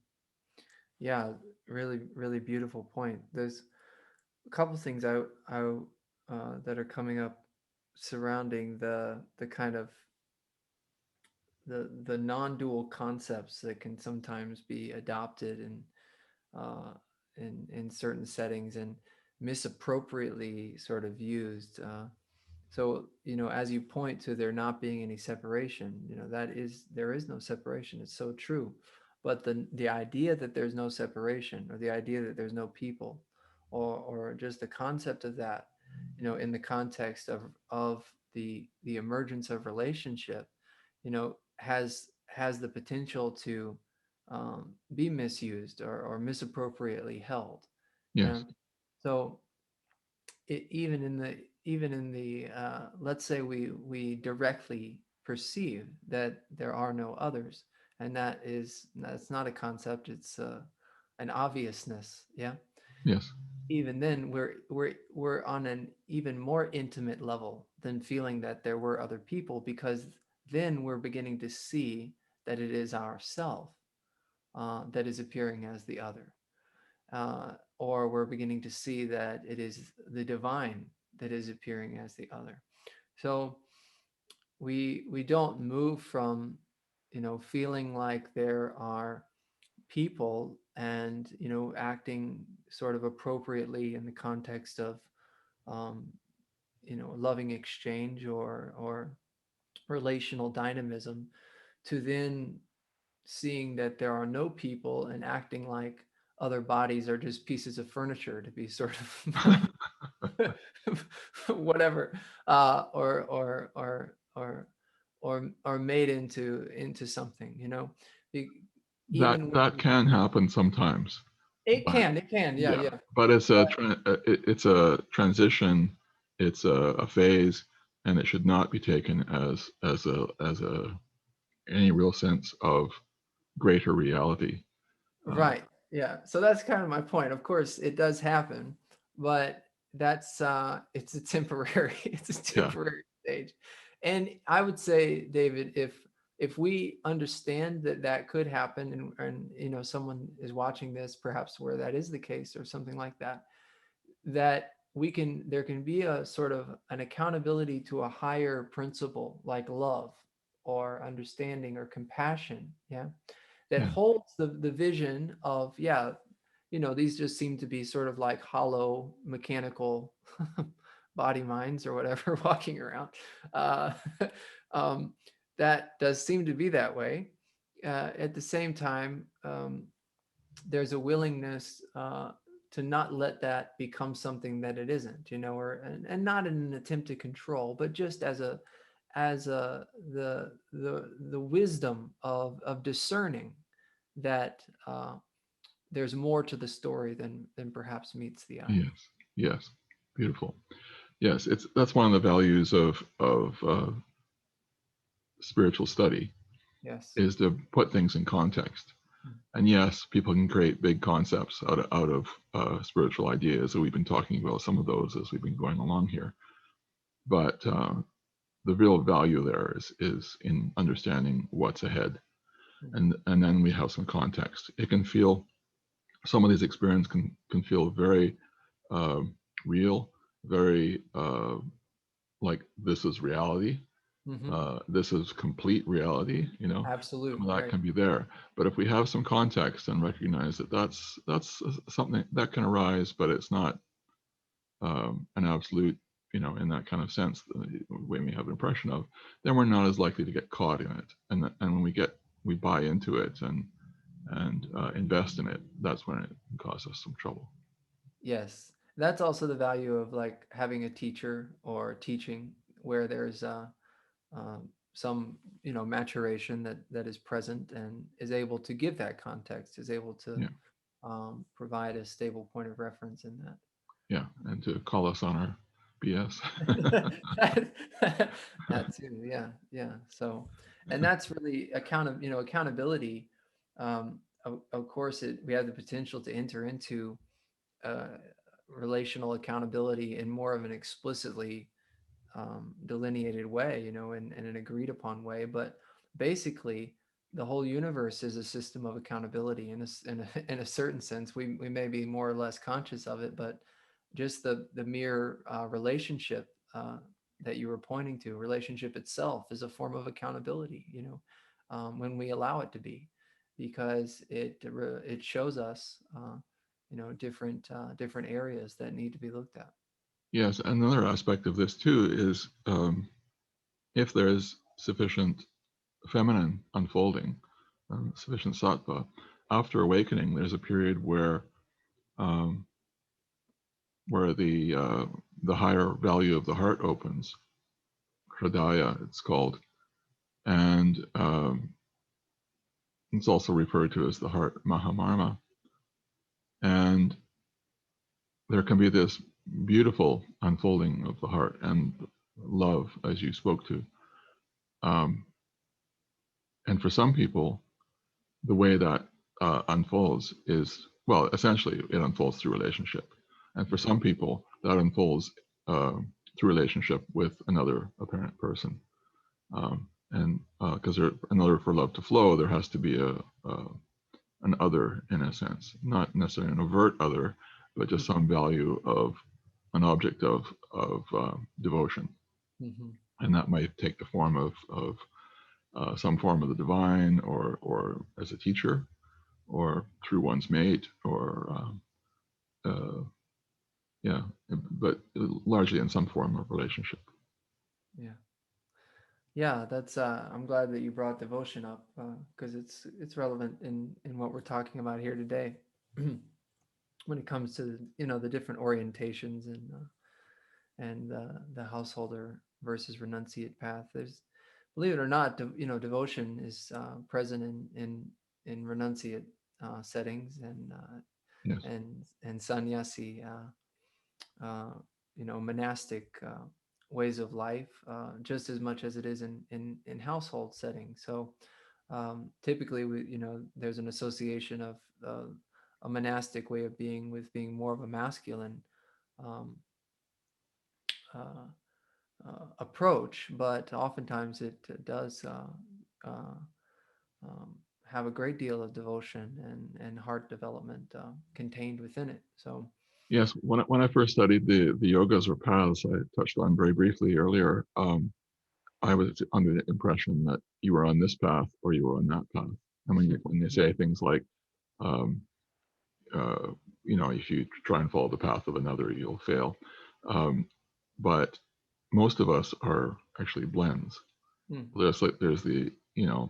Yeah, really, really beautiful point. There's a couple things that are coming up surrounding the kind of the non-dual concepts that can sometimes be adopted uh, in certain settings, and misappropriately sort of used. So, you know, as you point to there not being any separation, you know, there is no separation. It's so true. But the idea that there's no separation, or the idea that there's no people, or just the concept of that, you know, in the context of the emergence of relationship, you know, has the potential to be misused, or misappropriately held. Yeah. Yes, So even in the let's say we directly perceive that there are no others, and that's not a concept, it's an obviousness. Yeah. yes, Even then we're on an even more intimate level than feeling that there were other people, because then we're beginning to see that it is ourself that is appearing as the other. Or we're beginning to see that it is the divine that is appearing as the other. So we don't move from, feeling like there are people and, acting sort of appropriately in the context of, um, loving exchange or relational dynamism, to then seeing that there are no people and acting like other bodies are just pieces of furniture to be sort of whatever, or made into something, even when That can happen sometimes, but it can, yeah, yeah, yeah. but it's a transition, it's a phase, and it should not be taken as any real sense of greater reality. Right. Yeah. So that's kind of my point. Of course, it does happen, but that's it's a temporary it's a Yeah, temporary stage. And I would say, David, if we understand that that could happen, and someone is watching this perhaps where that is the case or something like that, that there can be a sort of an accountability to a higher principle like love or understanding or compassion, yeah, that yeah, holds the vision of, yeah, these just seem to be sort of like hollow mechanical body minds or whatever walking around. Uh, um, that does seem to be that way. At the same time, there's a willingness to not let that become something that it isn't, or and not in an attempt to control, but just as the wisdom of discerning that there's more to the story than perhaps meets the eye. yes, yes, beautiful. Yes, that's one of the values of spiritual study, Yes. is to put things in context. And yes, people can create big concepts out of spiritual ideas. So we've been talking about some of those as we've been going along here. But the real value there is in understanding what's ahead, and then we have some context. It can feel Some of these experiences can feel very uh, real, very like this is reality. Mm-hmm. This is complete reality. Some Absolute, of that right. can be there, but if we have some context and recognize that that's something that can arise, but it's not an absolute, in that kind of sense, the way we have an impression of, then we're not as likely to get caught in it. And when we buy into it and invest in it, that's when it can cause us some trouble. Yes, that's also the value of like having a teacher or teaching where there's some maturation that is present and is able to give that context, is able to Yeah, provide a stable point of reference in that. yeah, and to call us on our BS. that, that too, yeah, yeah. So, and that's really accountability. Of course, we have the potential to enter into uh, relational accountability in more of an explicitly delineated way, in an agreed upon way. But basically, the whole universe is a system of accountability in a certain sense. We may be more or less conscious of it, but just the mere relationship that you were pointing to, relationship itself is a form of accountability, when we allow it to be, because it shows us, different areas that need to be looked at. Yes, another aspect of this too is if there is sufficient feminine unfolding, sufficient sattva, after awakening, there's a period um, where the higher value of the heart opens, hridaya, it's called, and it's also referred to as the heart mahamarma, and there can be this beautiful unfolding of the heart and love, as you spoke to. Um, and for some people, the way that unfolds is, well, essentially it unfolds through relationship. And for some people, that unfolds through relationship with another apparent person. And because in order for love to flow, there has to be an other, in a sense, not necessarily an overt other, but just some value of an object of devotion, Mm-hmm. and that might take the form of some form of the divine, or as a teacher, or through one's mate, or yeah, but largely in some form of relationship. Yeah. Yeah, that's I'm glad that you brought devotion up because it's relevant in what we're talking about here today when it comes to the different orientations and the householder versus renunciate path. There's, believe it or not, devotion is present in renunciate settings Yes. and sannyasi monastic ways of life just as much as it is in household settings. So typically, there's an association of a monastic way of being with being more of a masculine um, uh, approach, but oftentimes it does uh, um, have a great deal of devotion and heart development contained within it. So, Yes. When I first studied the yogas or paths I touched on very briefly earlier, I was under the impression that you were on this path or you were on that path. And when they say things like, um, uh, if you try and follow the path of another, you'll fail. Um, but most of us are actually blends. mm, There's the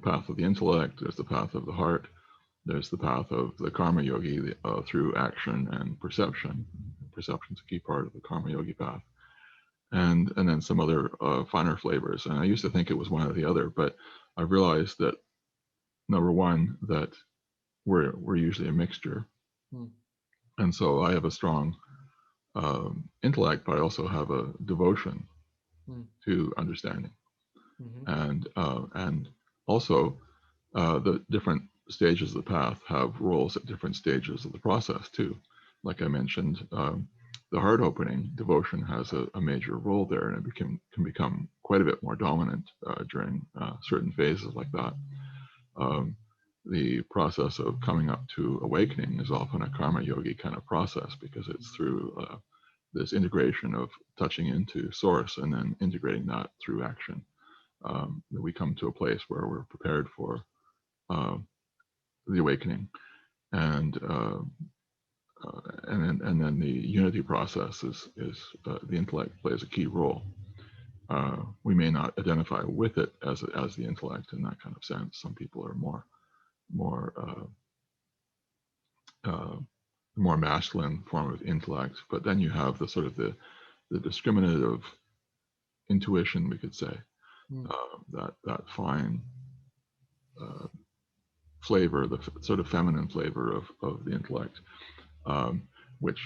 path of the intellect. There's the path of the heart. There's the path of the karma yogi through action and perception. Perception's a key part of the karma yogi path, and then some other finer flavors. And I used to think it was one or the other, but I realized that number one, that we're usually a mixture, mm, and so I have a strong intellect, but I also have a devotion mm, to understanding, mhm, and also the different stages of the path have roles at different stages of the process too. Like I mentioned, the heart opening devotion has a major role there, and it can become quite a bit more dominant during certain phases like that. Um, the process of coming up to awakening is often a karma yogi kind of process because it's through this integration of touching into source and then integrating that through action, that we come to a place where we're prepared for uh, the awakening, and then the unity process is the intellect plays a key role. We may not identify with it as the intellect in that kind of sense. Some people are more more masculine form of intellect, but then you have the sort of the discriminative intuition, we could say, mm, that fine uh, flavor, the sort of feminine flavor of the intellect, um, which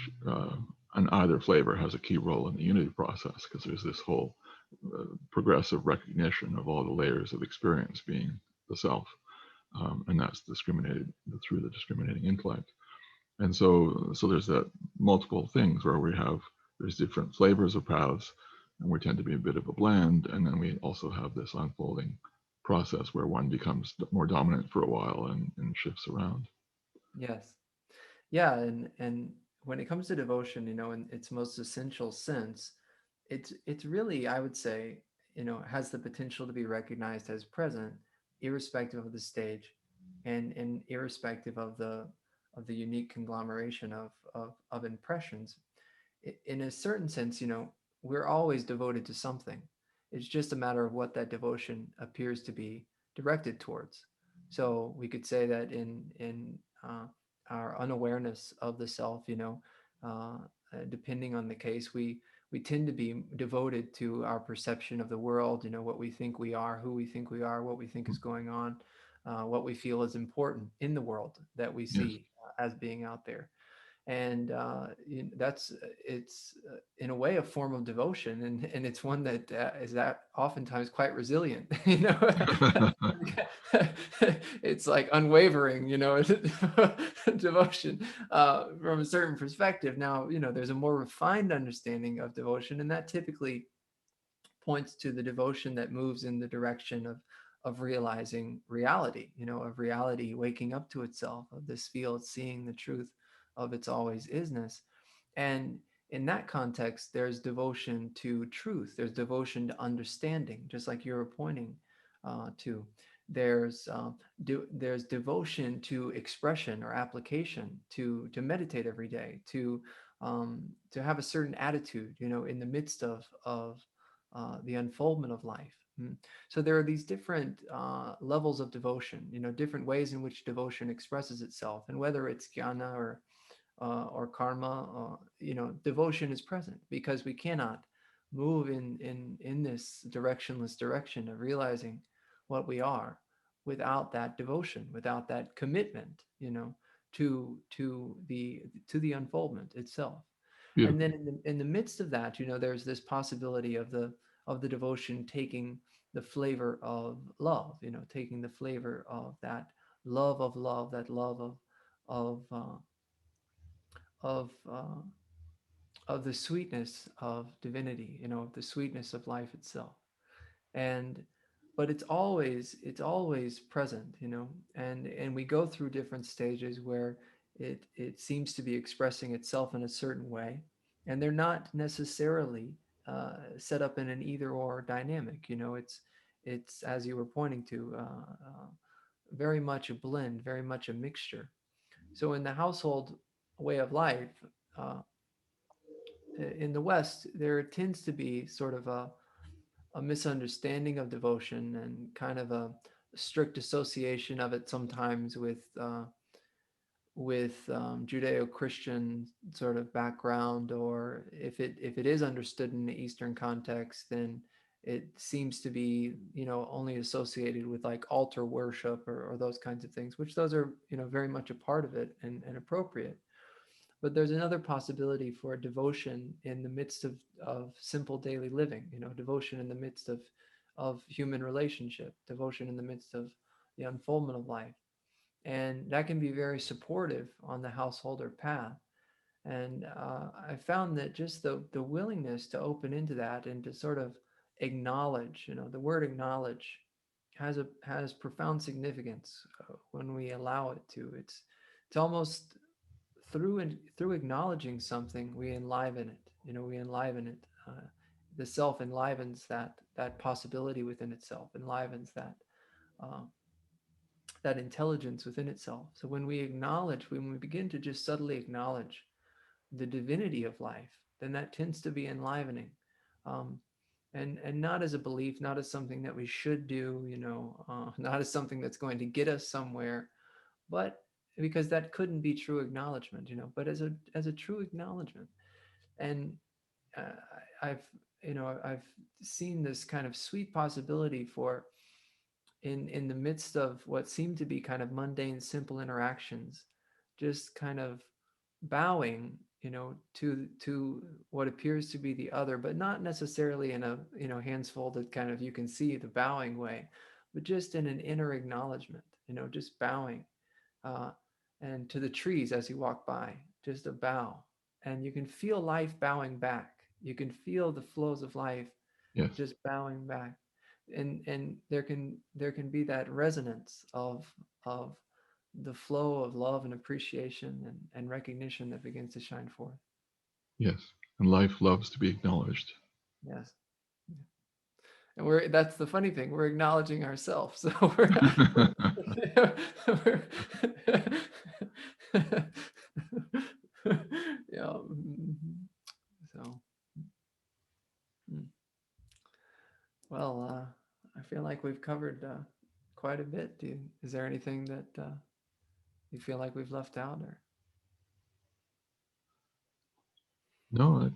and either flavor has a key role in the unity process because there's this whole progressive recognition of all the layers of experience being the self, and that's discriminated through the discriminating intellect. And so there's that multiple things where there's different flavors of paths, and we tend to be a bit of a blend, and then we also have this unfolding process where one becomes more dominant for a while and shifts around. yes. Yeah, and when it comes to devotion, in its most essential sense, it's really, I would say, has the potential to be recognized as present, irrespective of the stage, and irrespective of the unique conglomeration of impressions. In a certain sense, we're always devoted to something. It's just a matter of what that devotion appears to be directed towards. So we could say that in our unawareness of the self, depending on the case, we tend to be devoted to our perception of the world. What we think we are, who we think we are, what we think is going on, what we feel is important in the world that we Yes. see as being out there. And that's it's in a way a form of devotion, and it's one that is that oftentimes quite resilient. It's like unwavering, devotion from a certain perspective. Now, there's a more refined understanding of devotion, and that typically points to the devotion that moves in the direction of realizing reality, of reality waking up to itself, of this field seeing the truth of its always isness. And in that context, there's devotion to truth, there's devotion to understanding, just like you were pointing to. There's devotion to expression or application, to meditate every day, to have a certain attitude, in the midst of the unfoldment of life. So there are these different levels of devotion, different ways in which devotion expresses itself, and whether it's jnana or karma, devotion is present, because we cannot move in this directionless direction of realizing what we are without that devotion, without that commitment, to the unfoldment itself. And then Beautiful. in the midst of that, there's this possibility of the devotion taking the flavor of love, taking the flavor of that love of love, that love of uh, of uh, of the sweetness of divinity, of the sweetness of life itself. And but it's always present, and we go through different stages where it seems to be expressing itself in a certain way, and they're not necessarily set up in an either or dynamic. It's as you were pointing to, very much a blend, very much a mixture. So in the household way of life, uh, in the West, there tends to be sort of a misunderstanding of devotion, and kind of a strict association of it sometimes with Judeo-Christian sort of background, or if it is understood in the Eastern context, then it seems to be only associated with like altar worship, or those kinds of things, which those are very much a part of it, and appropriate. But there's another possibility for devotion in the midst of simple daily living, devotion in the midst of human relationship, devotion in the midst of the unfoldment of life. And that can be very supportive on the householder path. And I found that just the willingness to open into that, and to sort of acknowledge, the word acknowledge has profound significance when we allow it to. It's almost through acknowledging something, we enliven it. We enliven it. The self enlivens that possibility within itself, enlivens uh, that intelligence within itself. So when we begin to just subtly acknowledge the divinity of life, then that tends to be enlivening, um, and not as a belief, not as something that we should do, not as something that's going to get us somewhere, but because that couldn't be true acknowledgement, but as a true acknowledgement. And uh, I've seen this kind of sweet possibility for, in the midst of what seem to be kind of mundane, simple interactions, just kind of bowing, to what appears to be the other, but not necessarily in a, hands folded kind of, you can see the bowing way, but just in an inner acknowledgement, just bowing, uh, and to the trees as you walk by, just a bow. And you can feel life bowing back. You can feel the flows of life Yes. just bowing back. And there can be that resonance of the flow of love and appreciation and recognition that begins to shine forth. Yes. And life loves to be acknowledged. Yes. And that's the funny thing, we're acknowledging ourselves. So we're, we're yeah. So mm. Well, I feel like we've covered quite a bit. Is there anything that you feel like we've left out, or? No, it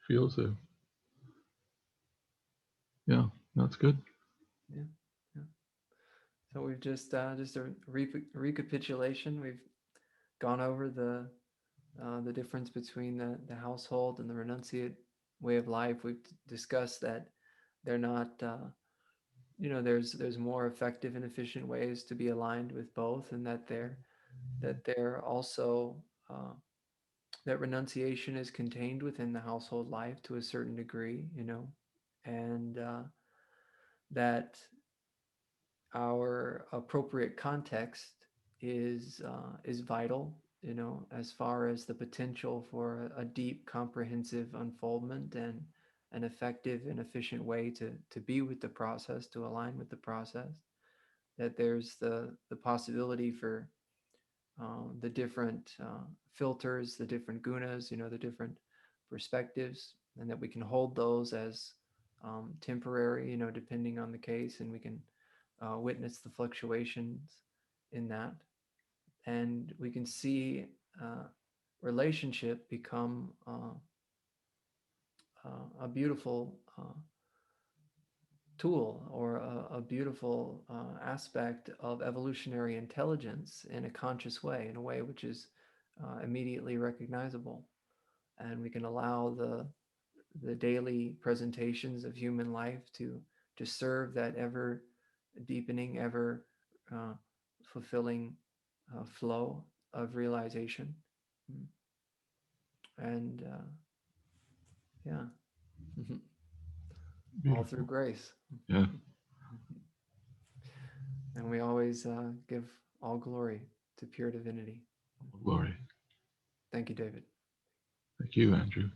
feels yeah, that's good. Yeah, yeah. So we've just a recapitulation. We've gone over the difference between the household and the renunciate way of life. We've discussed that they're not, there's more effective and efficient ways to be aligned with both, and that they're also, uh, that renunciation is contained within the household life to a certain degree, and that our appropriate context is vital, as far as the potential for a deep, comprehensive unfoldment and an effective and efficient way to be with the process, to align with the process. That there's the possibility for the different filters, the different gunas, the different perspectives, and that we can hold those as temporary, depending on the case, and we can witness the fluctuations in that. And we can see relationship become a beautiful tool, or a beautiful aspect of evolutionary intelligence in a conscious way, in a way which is immediately recognizable. And we can allow the daily presentations of human life to serve that ever deepening, ever fulfilling flow of realization. And yeah, all through grace. Yeah. And we always give all glory to pure divinity. Glory. Thank you, David. Thank you, Andrew.